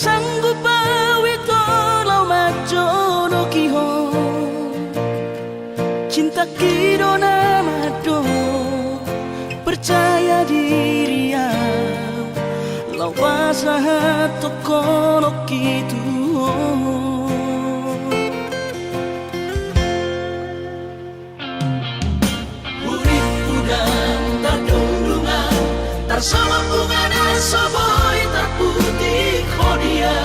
sanggup awito lau majono kihon cinta kidona mado percaya diri ya lau wasaha tokono kitu urip udang tardundungan tarsama bungana soboy terputih kodia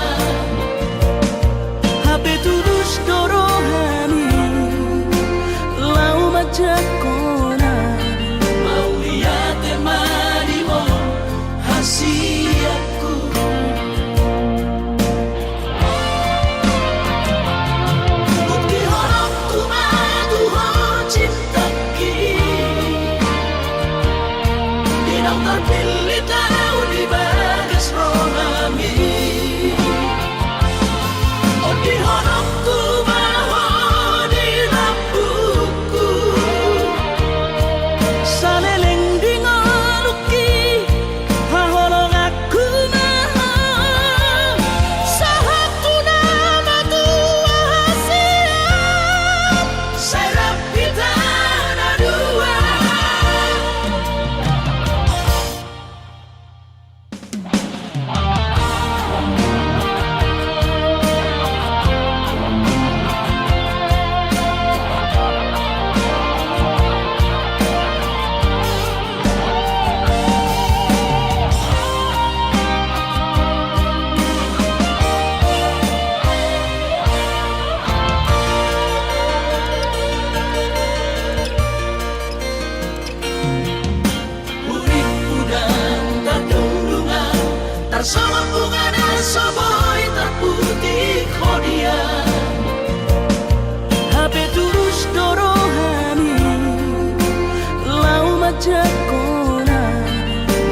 habe tulus dorohani lau majak kona mau lihat emanimo hasiaku bukti horok tumatu ho cinta ki dinau terpilih tahu di bagas rohami oh di horok tumaho di lampuku saleleng di ngaluki haholong aku maha sahaku nama tua siap serap kita ada dua urip udang tardundungan tarsama bungana soboy terputih kodia habe tulus dorohani lau majak kona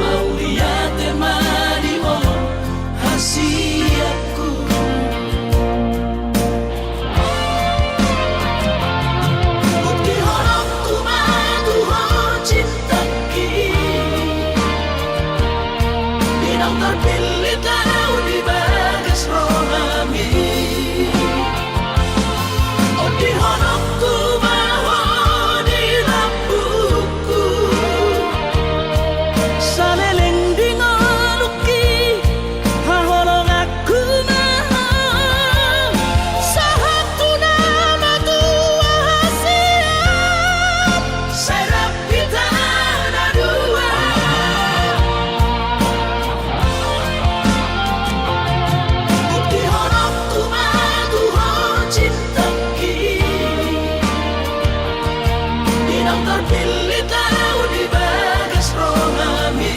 mau lihat emanimo hasiaku bukti horok tumatu ho cinta ki dinau terpilih tahu di bagas rohami oh di horok tumaho di lampuku saleleng di ngaluki haholong aku maha sahaku nama tua siap serap kita ada dua bukti horok tumatu ho cinta ki dinau terpilih tahu di bagas rohami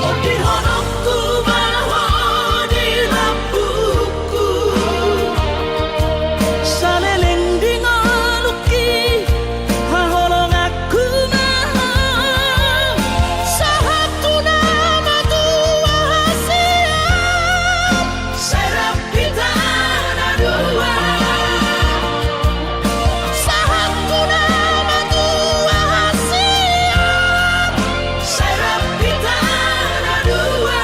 oh di horok tumaho di lampuku saleleng di ngaluki haholong aku maha sahaku nama tua siap serap kita ada dua sahaku nama tua siap serap kita ada dua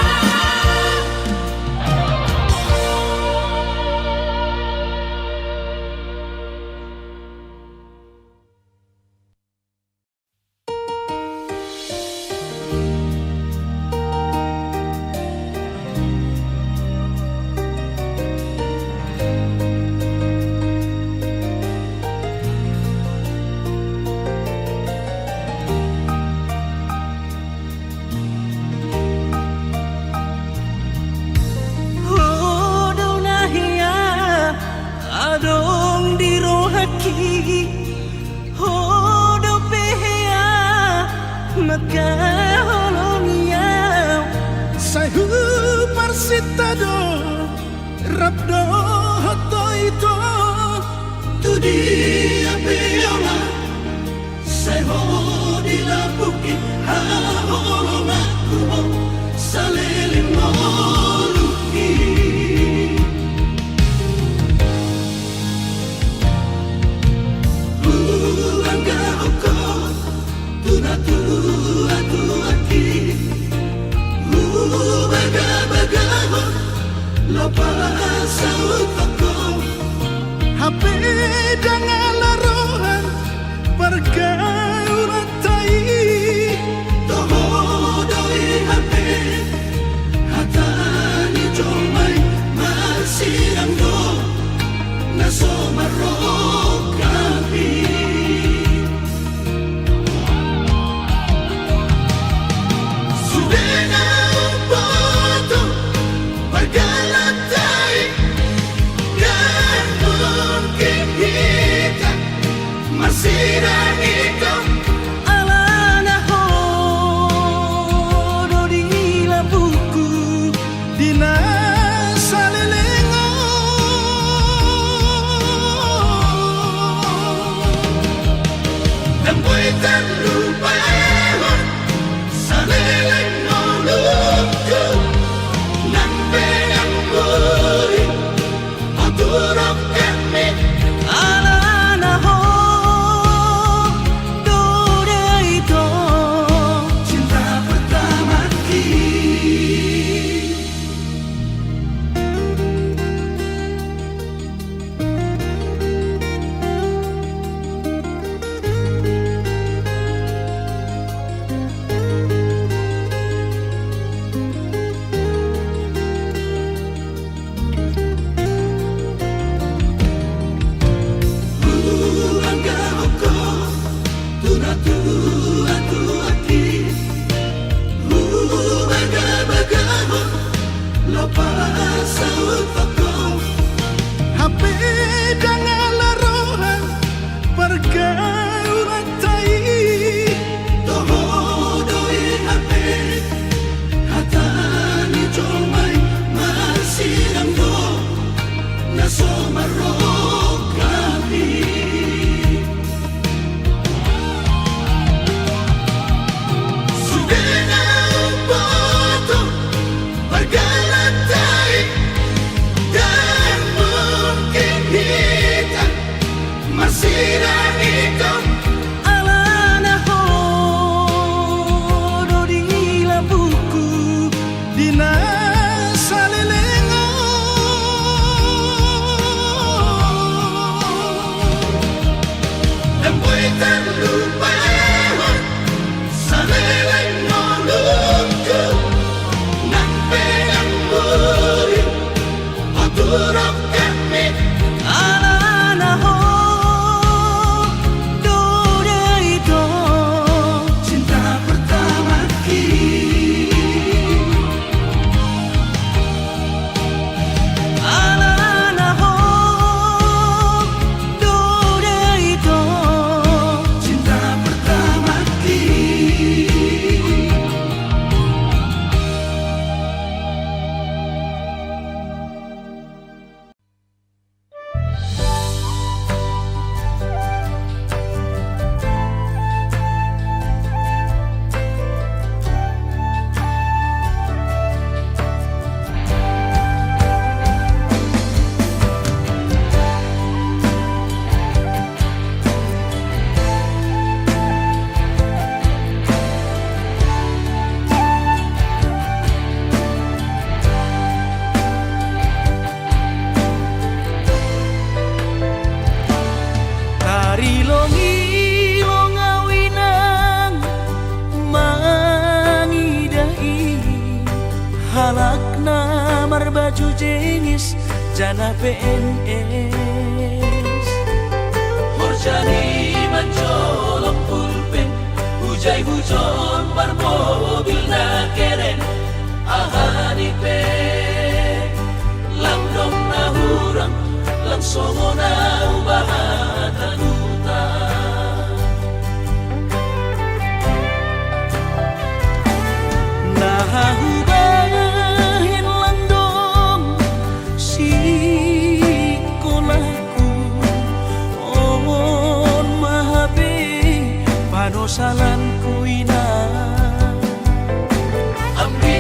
Hodau nahia adong di rohaki hodau pehea maka holongia sayu parsitado rabdo hoto itu tudi apeola seho di lapuki haholong aku saleleng ngaluki Bangga oko tuna tu atu aki bangga lepas saut toko HP dengan larohan pergaulan tai toho doi HP hatani jomai masih anggo naso marok kami Masirang ikaw alana ho do di labuku di nasa lilingo dan buitan lupahan sa lilingo luku nang penang buri paturok kami HP dengan larohan pergaulan tai toho doi HP hatani jomai masih anggo naso marok kami Masirang ikaw alana ho do di labuku di nasa lilingo dan buitan lupahan sa lilingo luku nang penang buri paturok kami alana ho halakna marbaju jenis jana PNS Horjani mancolok pulpen hujai hujon mobil na keren ahani pe langdong na hurang langsung na ubahatan utang nahubahin langdong si kolaku on mahabe panosalan ku ina ambil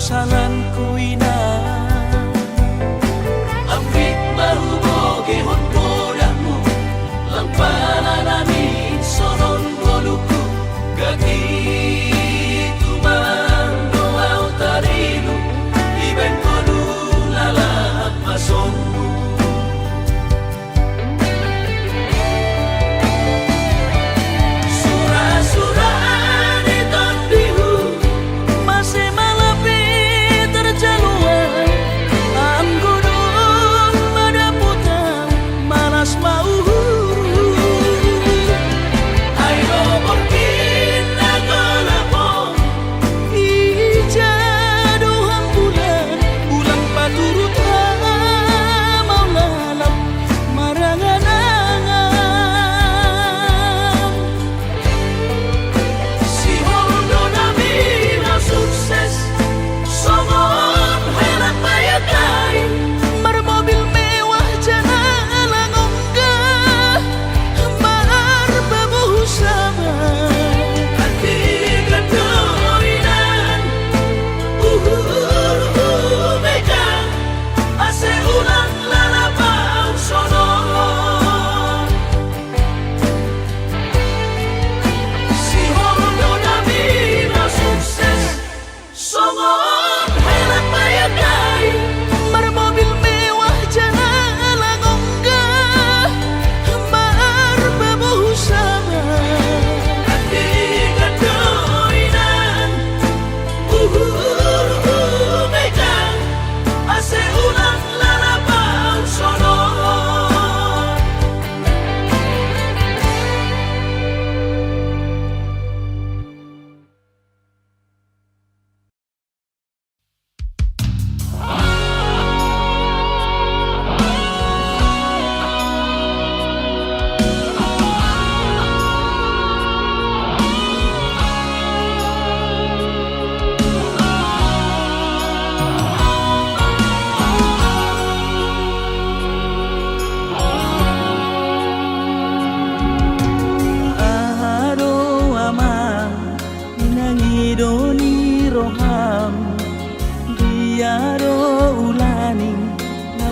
salan ko ina amrik mahubogi honpodamu lang pananamin sonon boluku gagi tumando au tarinu iben kolu lalak masonmu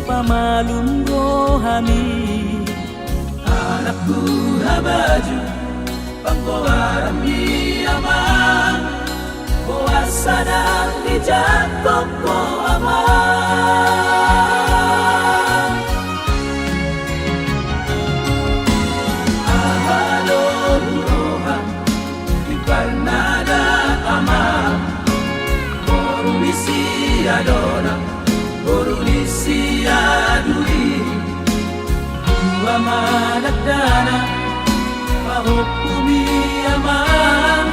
Pamalun rohani anakku habaju pangkowaran di aman boas sadang di jatuh ko aman ahalo rohan di parnada aman borulisi adona borulisi adui dua managdana mahukumi aman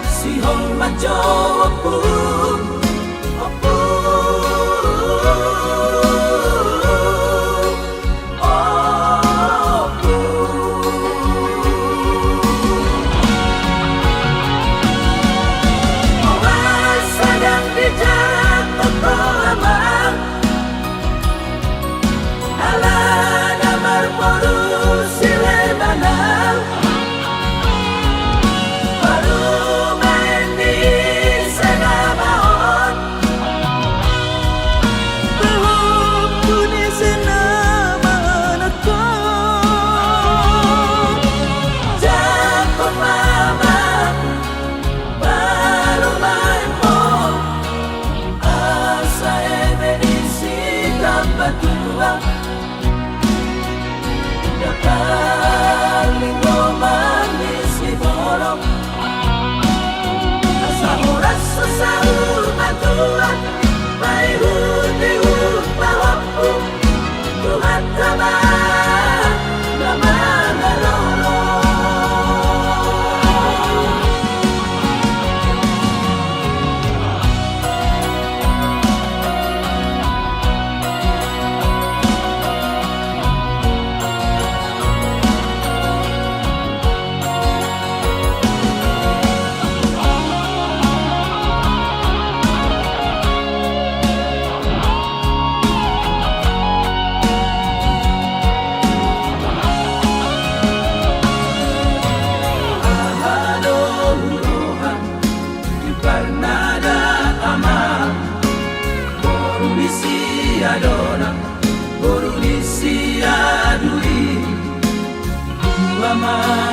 sihong majo apun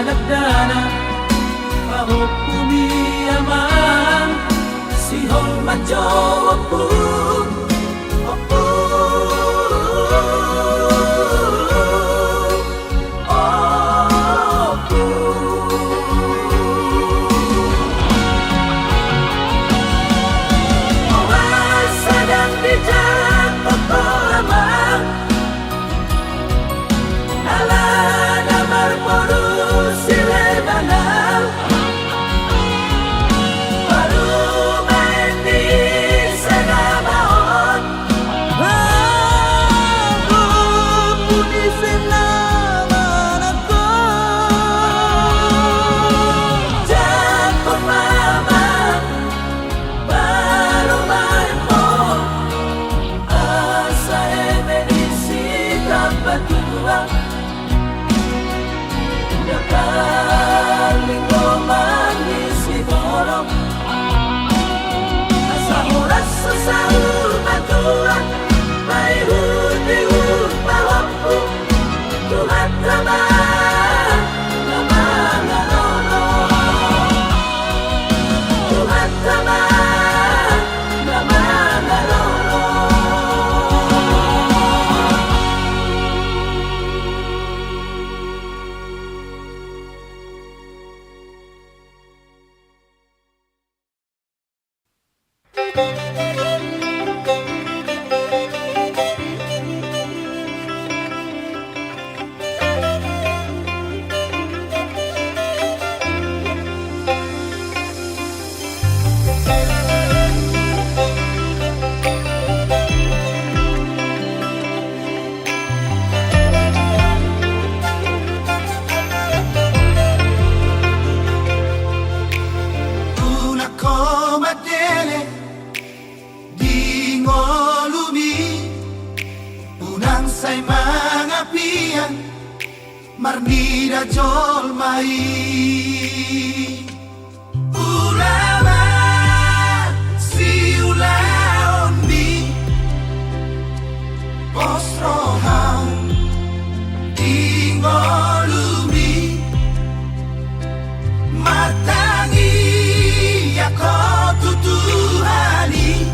nagdana Pahok umiyaman Sihon madyo wapun Say mga piyan Marnida jolmai Ulama si ulaon mi Postrohan Tingolumi Matangi ako tutuhani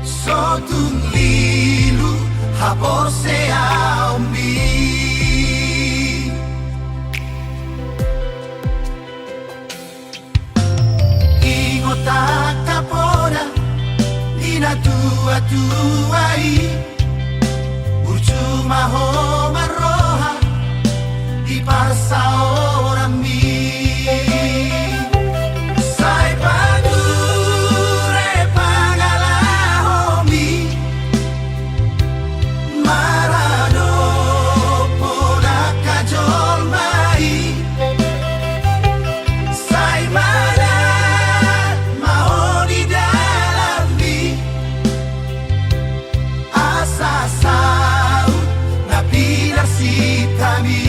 Sotong lilu Habor sea umbi Ingot akapona Ina tua-tuai Urcuma ho maroha Di parsa orang mi Sai padure pangalahomi Marado pola kajol mai Sai mana mau di dalam di Asa saut na pilar si kami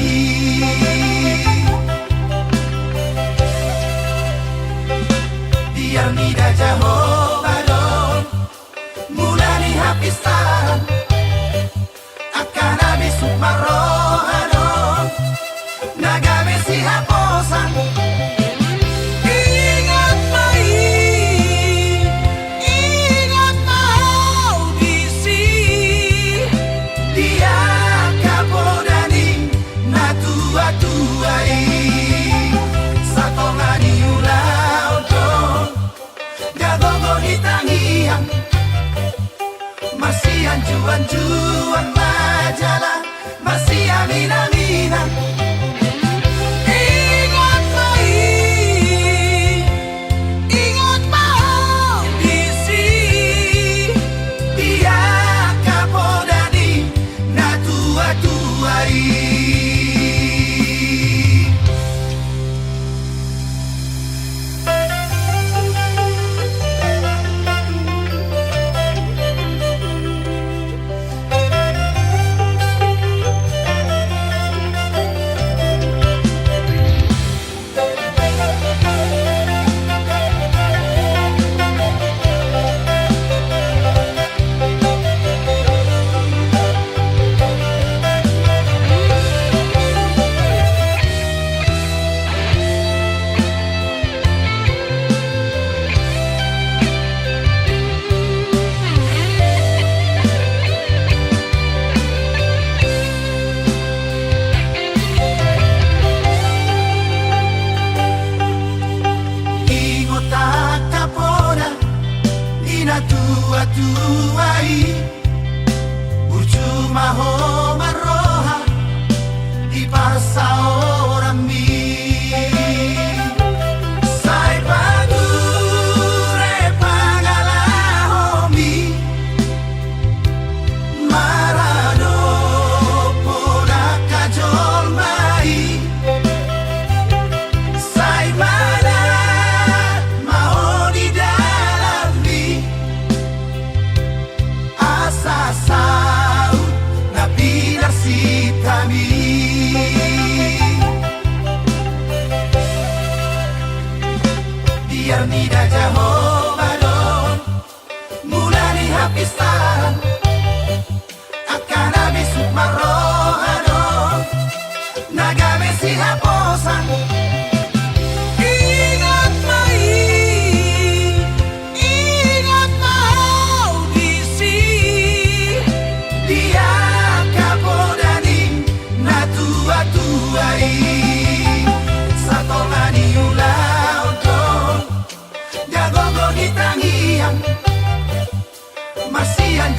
Biar nida jaho balon Mula ni hapisan Akan habis marohano Nagame si haposan Ingat mai Ingat mau disi Dia kapodani Na tua-tuai Satonga di ulau dong Gagongo di tangian Masih anjuan-juan majalah Masih aminan-aminan Ingat mai Ingat mau disi Dia kapodani Na tua-tuai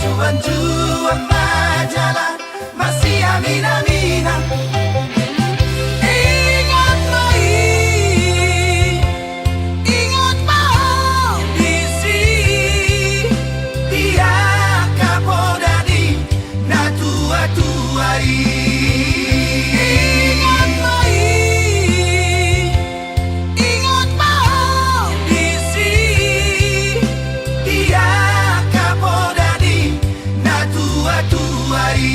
Juan majalah masih amin-aminan. Ingat mai, ingat mau bisi dia kapodani na tua-tuai. Ingat mai, ingat mau bisi dia kapodani na tua-tuai.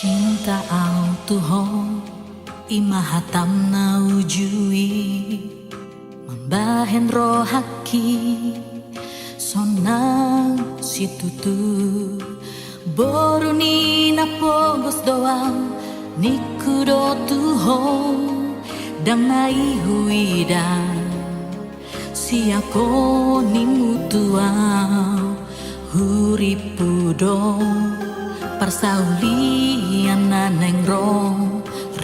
Cinta au tuho imahatam na ujui membahen rohaki sonang situtu boruni na pogos doang nikudo tuho dang nai huida siako nimutua huripudo persaulian naneng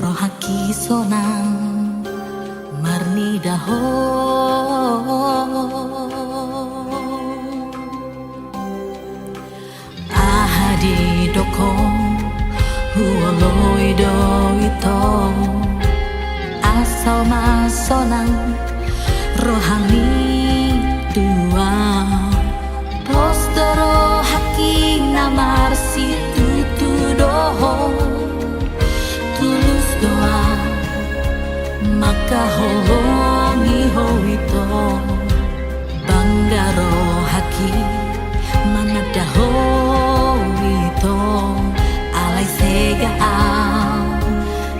rohaki sonang marni daho ahadi doko huoloi doito asal masonang rohani tua postoro haki namar situ doho tulus doa maka holongi hoito banggaro haki manada hoito alai sega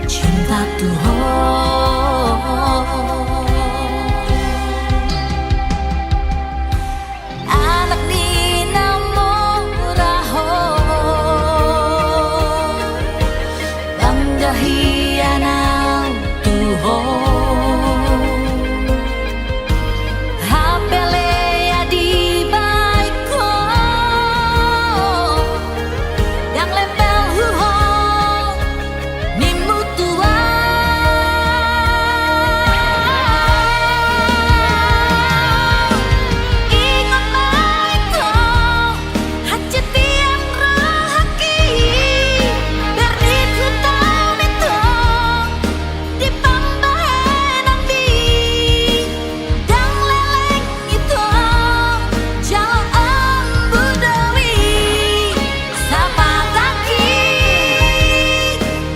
cinta tuho anak ni namo raho hiana tuho hapele ya di baiko yang lempel huho nimutua ingat baiko hajat tiang rohaki beriku tahu itu di pambahenan bi dang leleng itu jalan budawi sapataki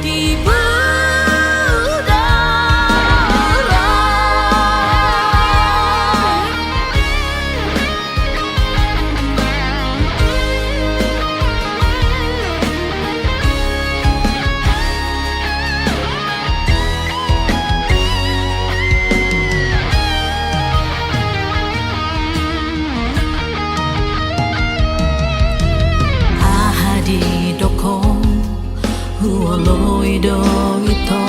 di budara ahadi doko huoloi doito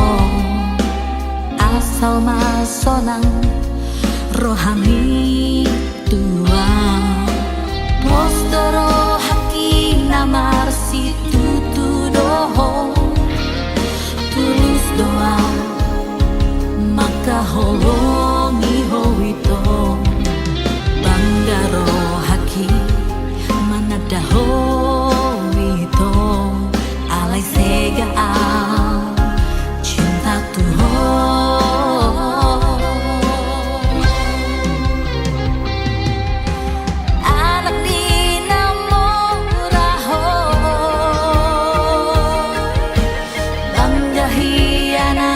asal masonang rohani tua postoro haki namar situ doho tulus doa maka holongi hoito banggaro haki manada hoito alai sega cinta tuho anak ni namo raho bangga hiana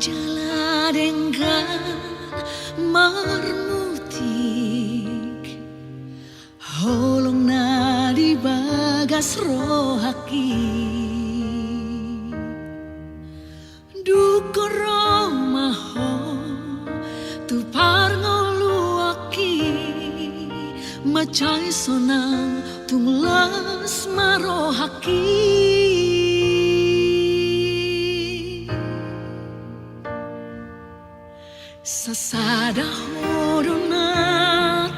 jala dengan marmutik holong na di bagas rohaki dukoro maho tu parngoluaki macai sonang tunglas marohaki sasada hodona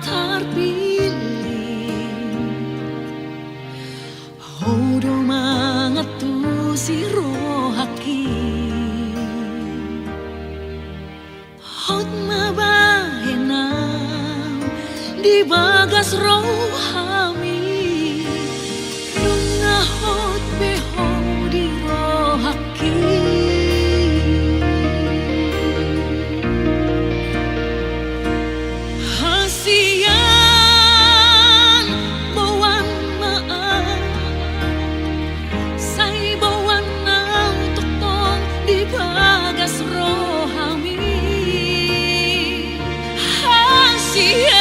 tarpilih hodo mangatu si rohaki hot mabahena di bagas rohami dunga hot beho di rohaki hasian bawan maaf say bawan na tokong di bagas rohami hasian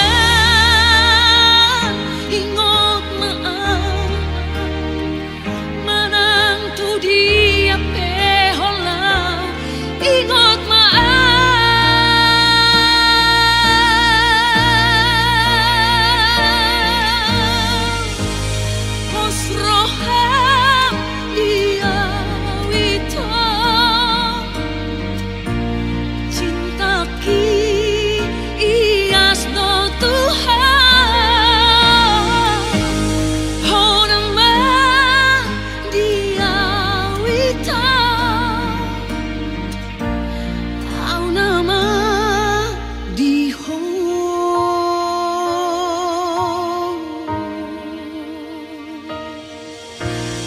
ingot maaf manang tu dia peholau ingot Roham dia wito cinta ki ias do Tuhan oh nama dia wito tahu nama di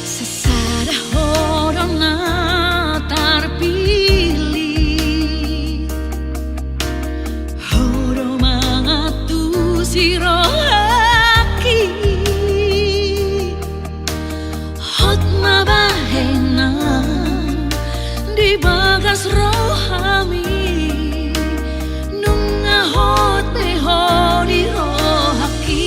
sesada hodona tarpilih hodo mangatu si rohaki hot mabahena di bagas rohami nunga hot beho di rohaki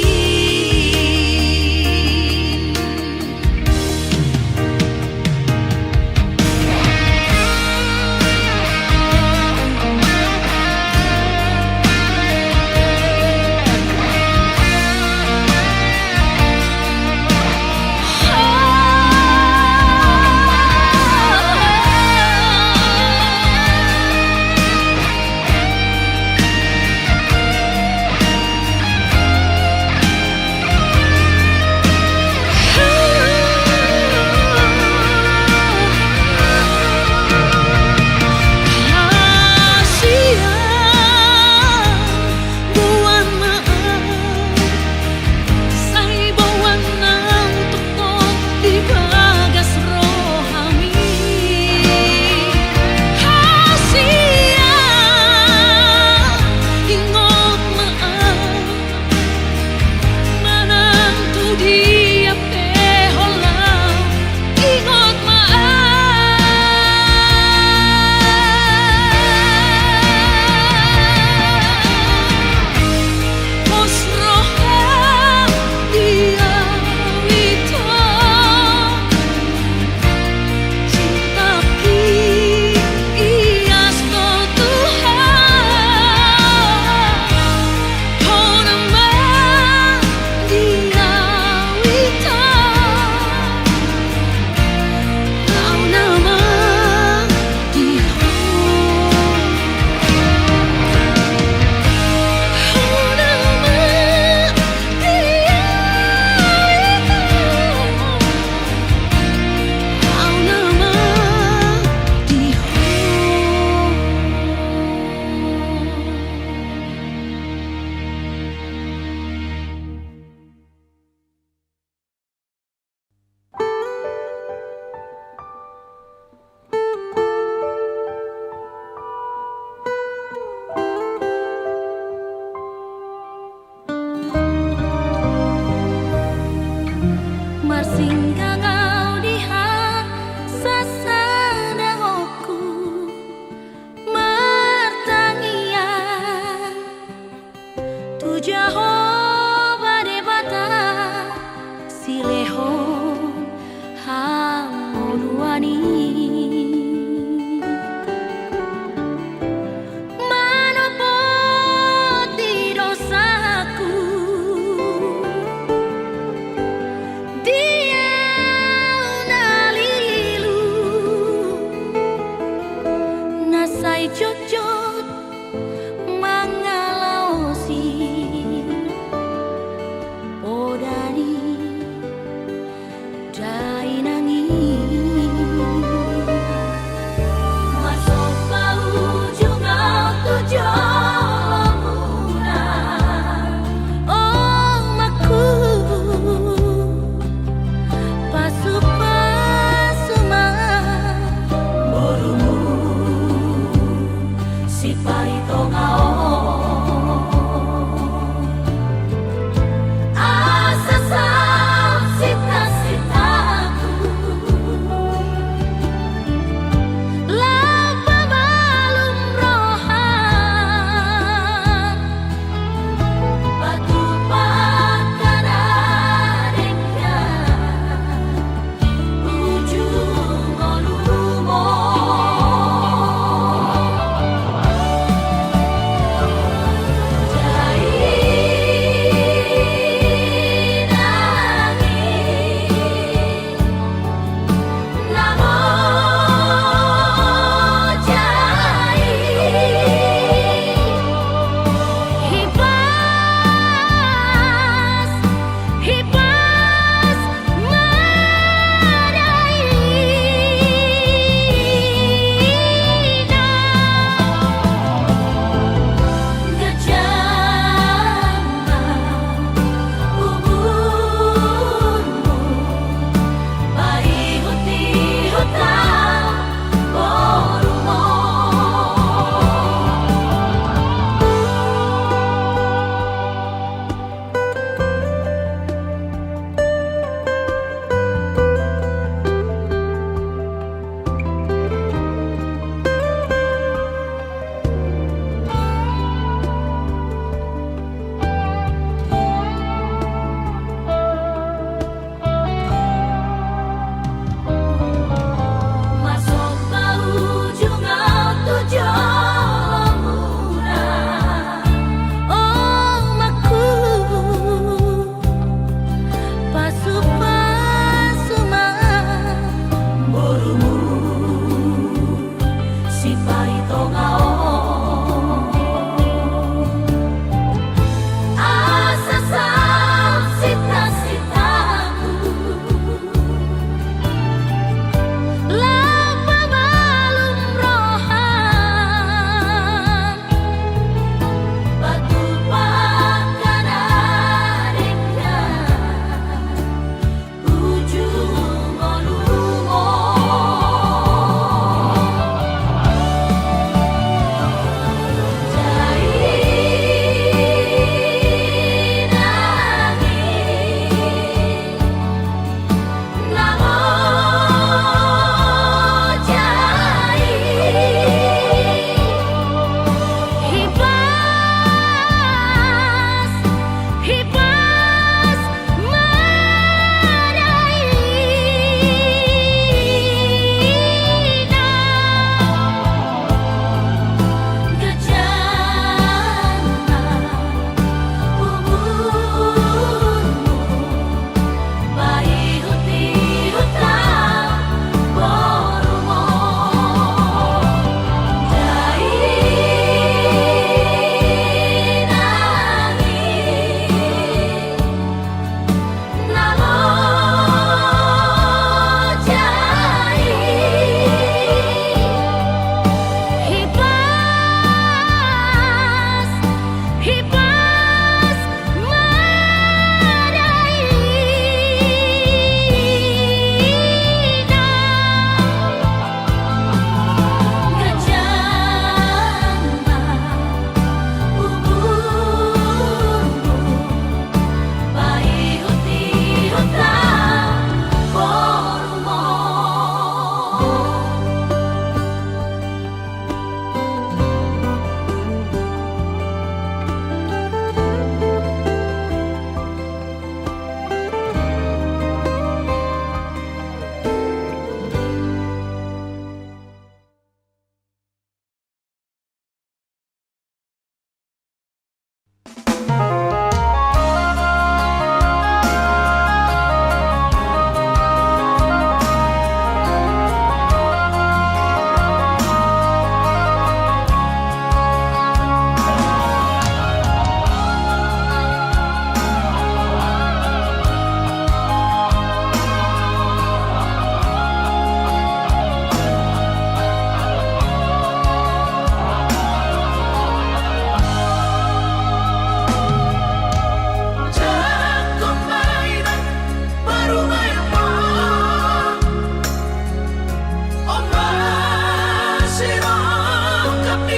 cocot mangalausi podari dai nangis masuk ke ujung tujuan oh maku pasu-pasu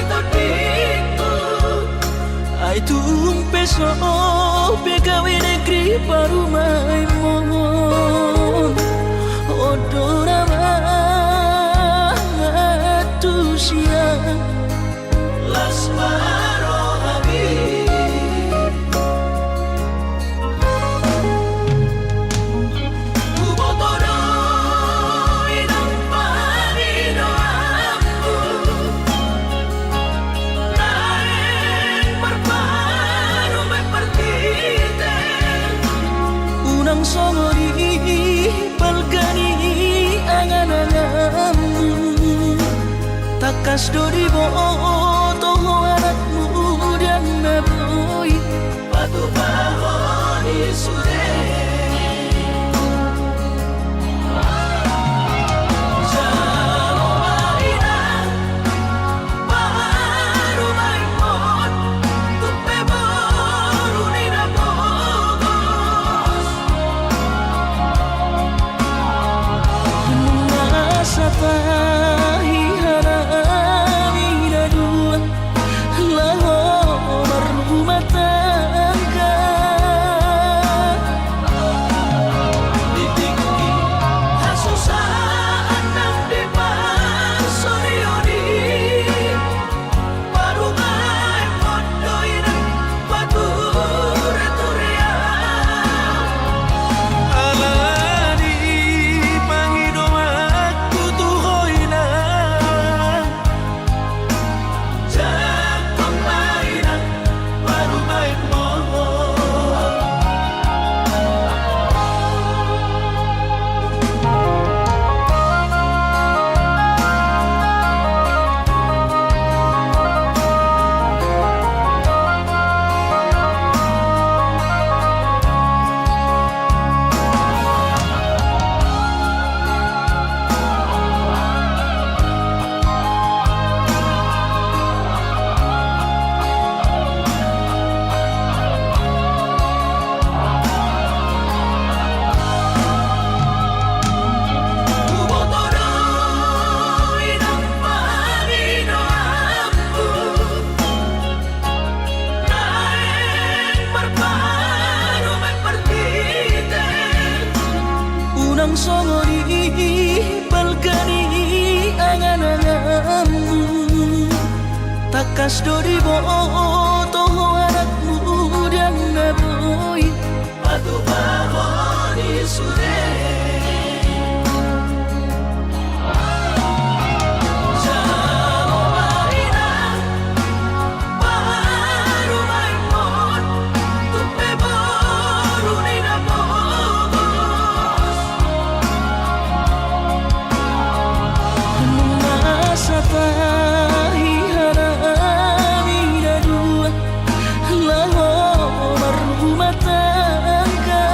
dito Ay tuong peso Pegawai negeri parumai mohon Odora matu siang Las marohabi Kubotoro inang paninoamku Naeng marparu may partite Unang songori Balgani angan-anganmu Takas dori boto anakmu dan naboy Batu bahon isude Jalo mainan Baru maimon Tupe baru ninabogos Nasa tahi harami na dua Lahor rumah tangga Ditinggi hasusaan ng depan Sorioni Baru maimon doy ng pature-turea Alani Panginoon tutuhoy na Jagong mainang baru maimon Kubotoro inang paninoamku Naeng marparu may partite Unang songori Balgani angan-anganmu Takas dori boto anakmu dan naboy Batu bahon isude Jalo mainan Baru maimon Tupe baru ninabogos Nasa tahi harami na dua Lahor rumah tangga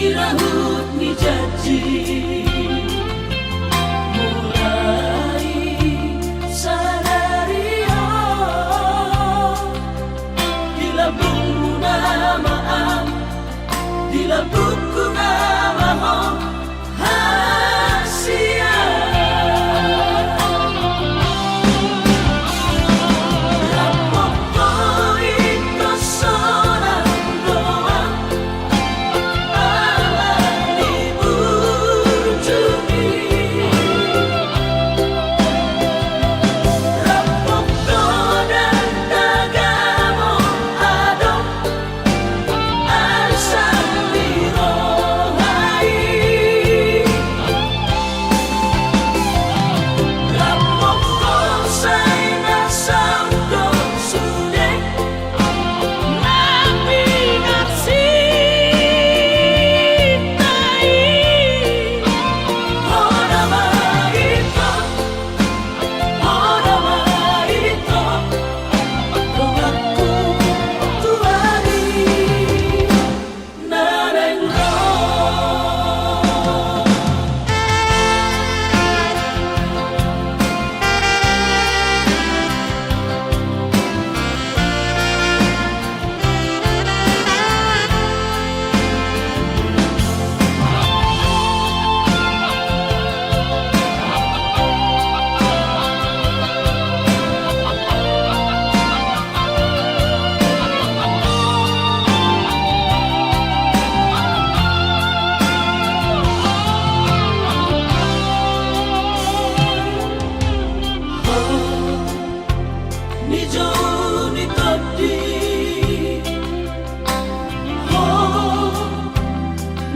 nirahut ni janji mulai sadari di lambungmu nama am di lambungku nama om hasia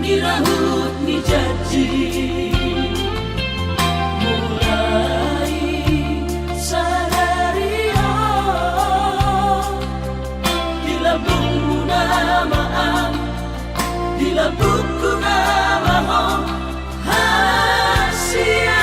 nirahut ni janji mulai sadari di lambungmu nama am di lambungku nama om hasia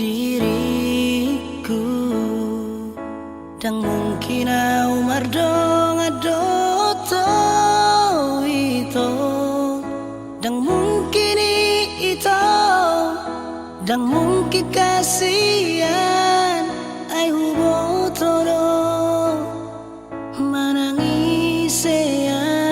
diriku dan mungkin umar dong adoto itu dan mungkin itu dan mungkin kasihan ai hubo todo manangis yang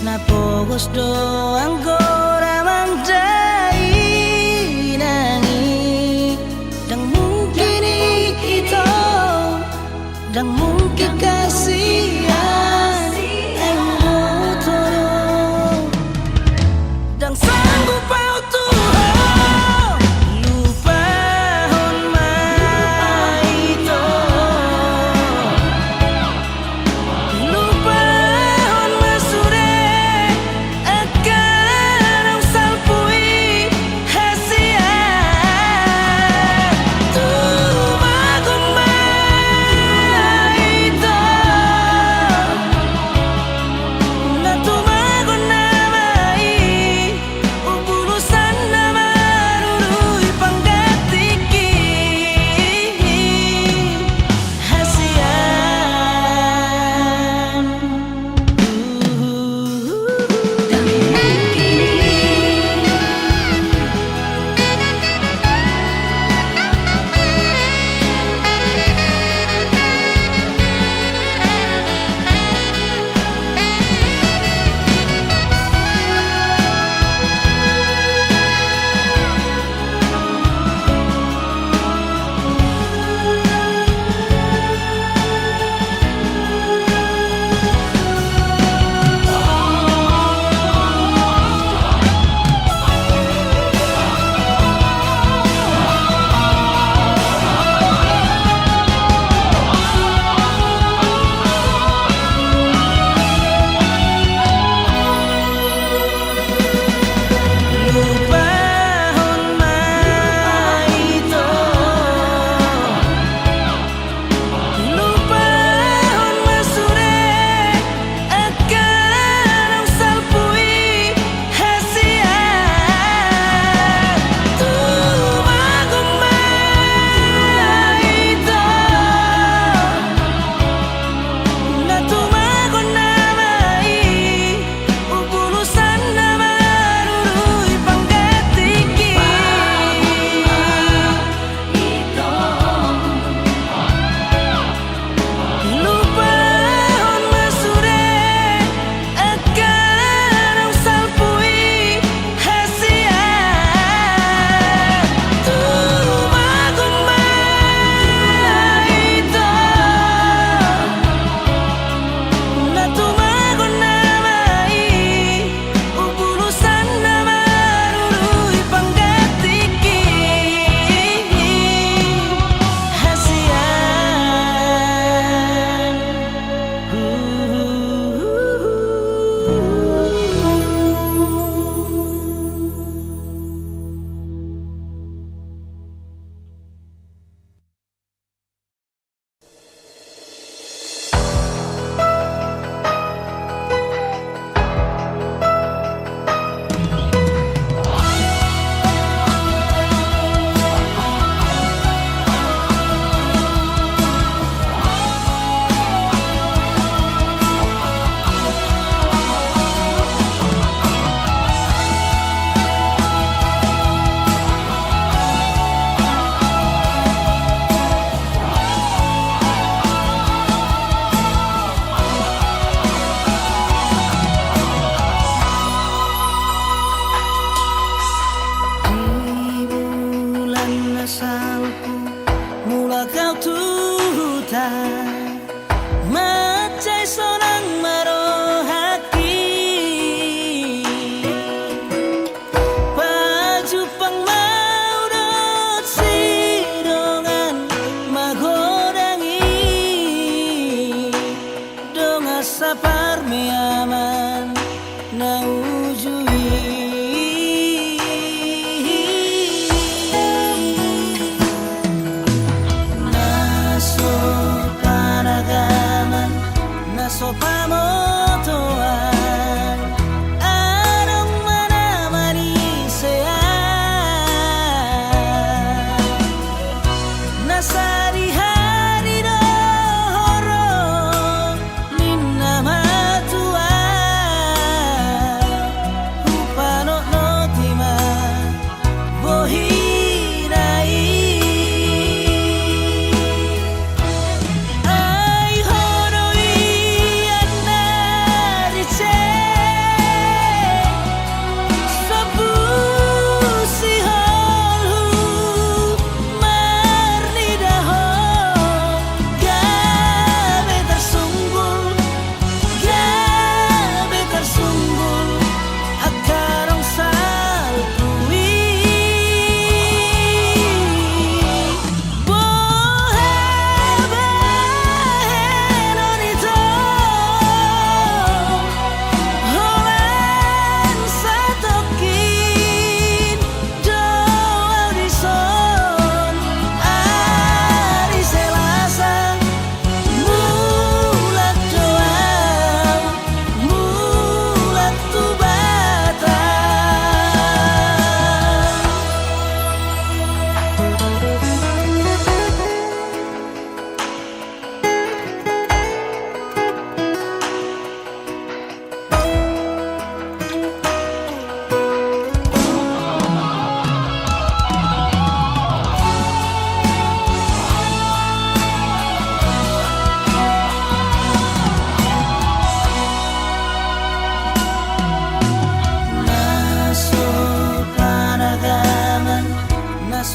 napogos doang gora mandai nangi dan mungkin ito dan mungkin kasihan ang botol dan sanggup pau Tuhan lupahon maito lupahon masure akan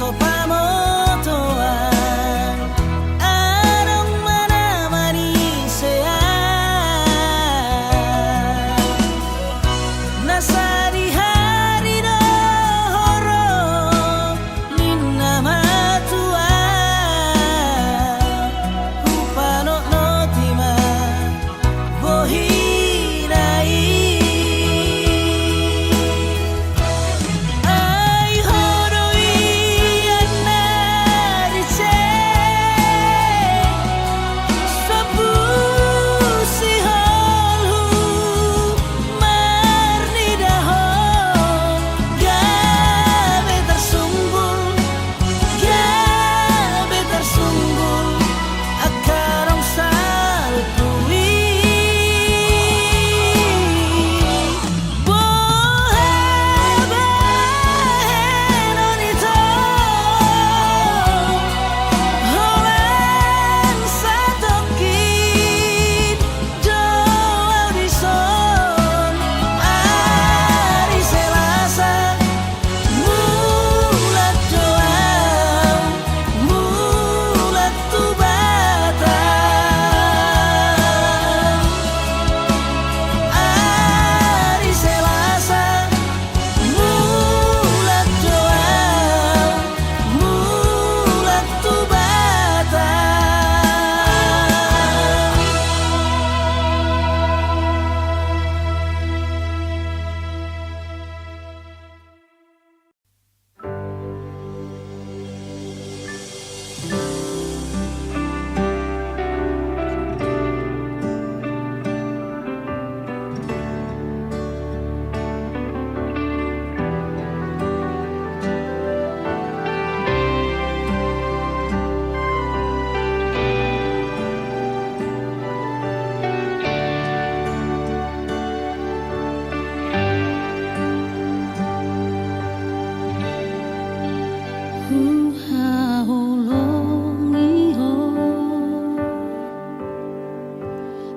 sopamotoan arong manamani sea nasari hari no horo ninna matua upano no tima bohirai ai horoi anarice sabu si holhu marnidaho gabe tersunggul akarong salpui bohabahenonito hoan satokin doa dison ari selasa mulat doa mulat tubata ari selasa mulat doa mulat tubata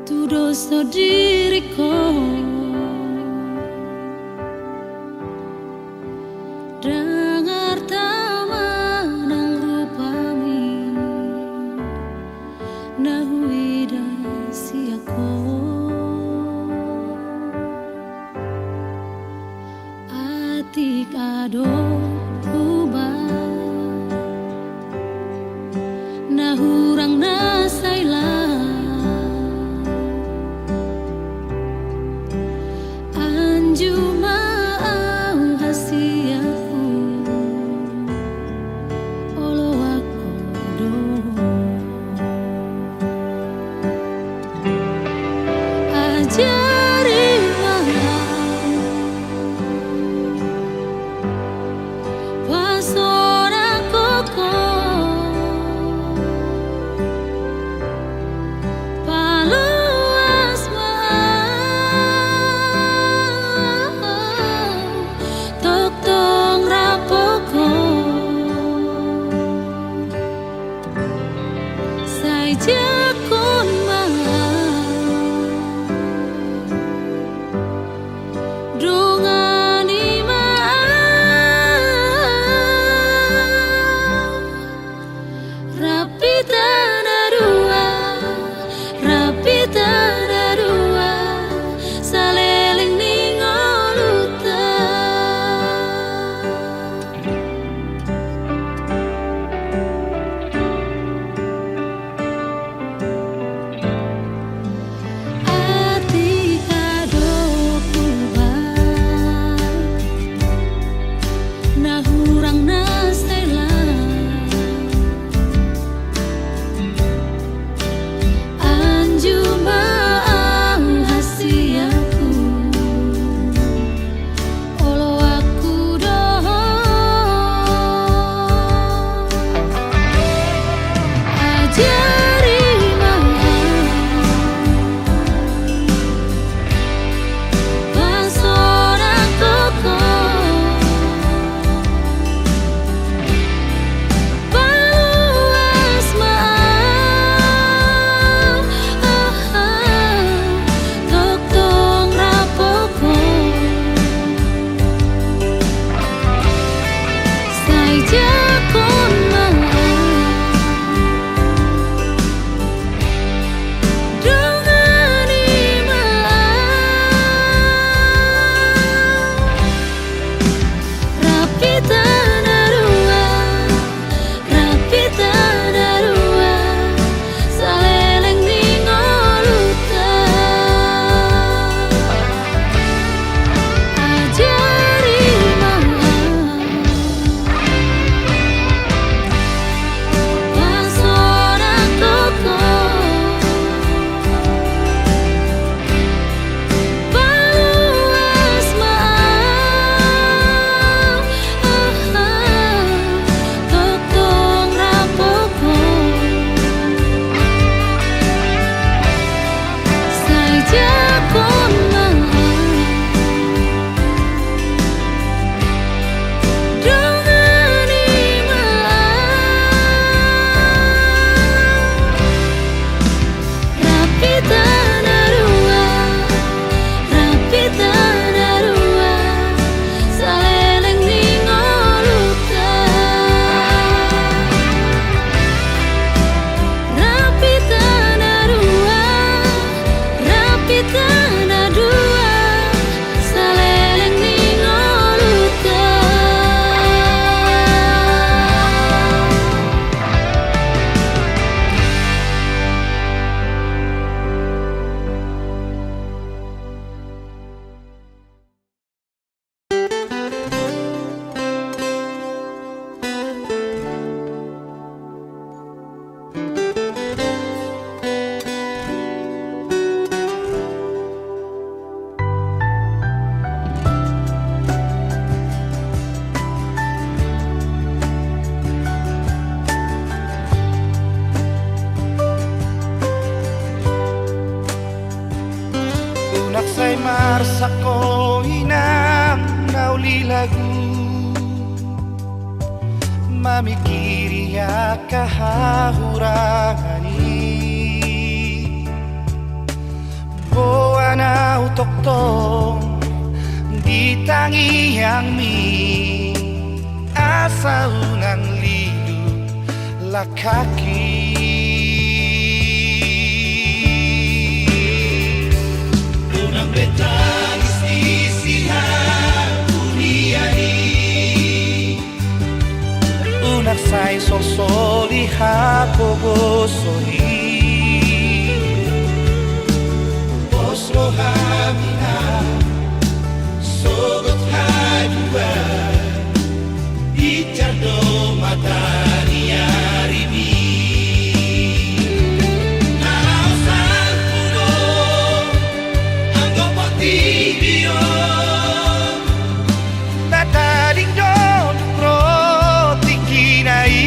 Tu dosa diriku dengar tamanang rupami nahuida siako atik ado ubah nahurang nasaila anjuma au hasiaku olo aku do ajari pasora koko paluas ako'y nang naulilagu, mamikiriya kahahurangani boa na utoktong di tangiyang mi asa unang lilu lakaki. Unang betang istisihan buniyani, unak say solsoli hapogosoli Oslo hamina sogot hadua Icardo matani arimi Narao salpuno Anggo potibio Nataling don roti kinai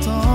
kita